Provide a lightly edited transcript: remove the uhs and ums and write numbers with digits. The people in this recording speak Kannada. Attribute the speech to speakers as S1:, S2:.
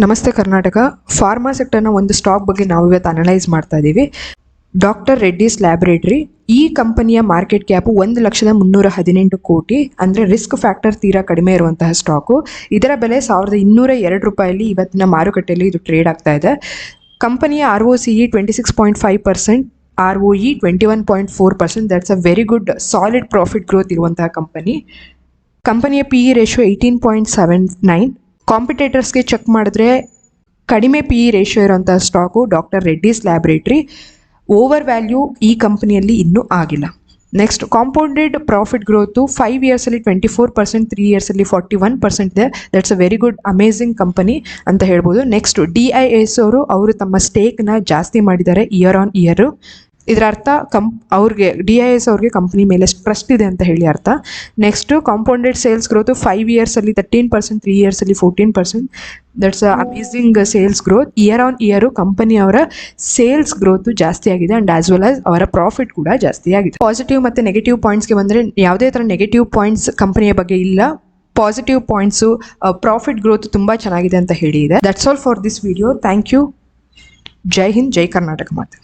S1: ನಮಸ್ತೆ ಕರ್ನಾಟಕ. ಫಾರ್ಮಾ ಸೆಕ್ಟರ್ನ ಒಂದು ಸ್ಟಾಕ್ ಬಗ್ಗೆ ನಾವು ಇವತ್ತು ಅನಲೈಸ್ ಮಾಡ್ತಾ ಇದ್ದೀವಿ. Doctor Reddy's laboratory. ಈ ಕಂಪನಿಯ ಮಾರ್ಕೆಟ್ ಕ್ಯಾಪು 1,318 ಕೋಟಿ, ಅಂದರೆ ರಿಸ್ಕ್ ಫ್ಯಾಕ್ಟರ್ ತೀರಾ ಕಡಿಮೆ ಇರುವಂತಹ ಸ್ಟಾಕು. ಇದರ ಬೆಲೆ 1,202 ರೂಪಾಯಲ್ಲಿ ಇವತ್ತಿನ ಮಾರುಕಟ್ಟೆಯಲ್ಲಿ ಇದು ಟ್ರೇಡ್ ಆಗ್ತಾ ಇದೆ. ಕಂಪನಿಯ ROCE 26.5%, ROE 21.4%. That's a very good solid profit growth ಇರುವಂತಹ ಕಂಪನಿಯ PE ರೇಷಿಯೋ 18.79. ಕಾಂಪಿಟೇಟರ್ಸ್ಗೆ ಚೆಕ್ ಮಾಡಿದ್ರೆ ಕಡಿಮೆ PE ರೇಷಿಯೋ ಇರುವಂತಹ stock doctor Reddy's laboratory. Over value ಈ ಕಂಪನಿಯಲ್ಲಿ ಇನ್ನೂ ಆಗಿಲ್ಲ. ನೆಕ್ಸ್ಟ್, ಕಾಂಪೌಂಡೆಡ್ ಪ್ರಾಫಿಟ್ ಗ್ರೋತು 5 ಇಯರ್ಸಲ್ಲಿ 24%, 3 ಇಯರ್ಸಲ್ಲಿ 41% ಇದೆ. That's a very good amazing company ಅಂತ ಹೇಳ್ಬೋದು. ನೆಕ್ಸ್ಟ್, DIS ಅವರು ತಮ್ಮ ಸ್ಟೇಕ್ನ ಜಾಸ್ತಿ ಮಾಡಿದ್ದಾರೆ ಇಯರ್ ಆನ್ ಇಯರು. ಇದರ ಅರ್ಥ ಅವ್ರಿಗೆ DIS ಅವ್ರಿಗೆ ಕಂಪ್ನಿ ಮೇಲೆ ಟ್ರಸ್ಟ್ ಇದೆ ಅಂತ ಹೇಳಿ ಅರ್ಥ. ನೆಕ್ಸ್ಟು, ಕಾಂಪೌಂಡೆಡ್ ಸೇಲ್ಸ್ ಗ್ರೋತು 5 ಇಯರ್ಸಲ್ಲಿ 13%, 3 ಇಯರ್ಸಲ್ಲಿ 14%. That's a amazing sales growth. Year on year ಕಂಪನಿಯವರ ಸೇಲ್ಸ್ ಗ್ರೋತು ಜಾಸ್ತಿ ಆಗಿದೆ ಆ್ಯಂಡ್ ಆಸ್ ವೆಲ್ ಆಸ್ ಅವರ ಪ್ರಾಫಿಟ್ ಕೂಡ ಜಾಸ್ತಿ ಆಗಿದೆ. ಪಾಸಿಟಿವ್ ಮತ್ತು ನೆಗೆಟಿವ್ ಪಾಯಿಂಟ್ಸ್ಗೆ ಬಂದರೆ ಯಾವುದೇ ಥರ ನೆಗೆಟಿವ್ ಪಾಯಿಂಟ್ಸ್ ಕಂಪನಿಯ ಬಗ್ಗೆ ಇಲ್ಲ. ಪಾಸಿಟಿವ್ ಪಾಯಿಂಟ್ಸು, ಪ್ರಾಫಿಟ್ ಗ್ರೋತ್ ತುಂಬ ಚೆನ್ನಾಗಿದೆ ಅಂತ ಹೇಳಿ ಇದೆ. That's all for this video. Thank you. ಜೈ ಹಿಂದ್, ಜೈ ಕರ್ನಾಟಕ ಮಾತೆ.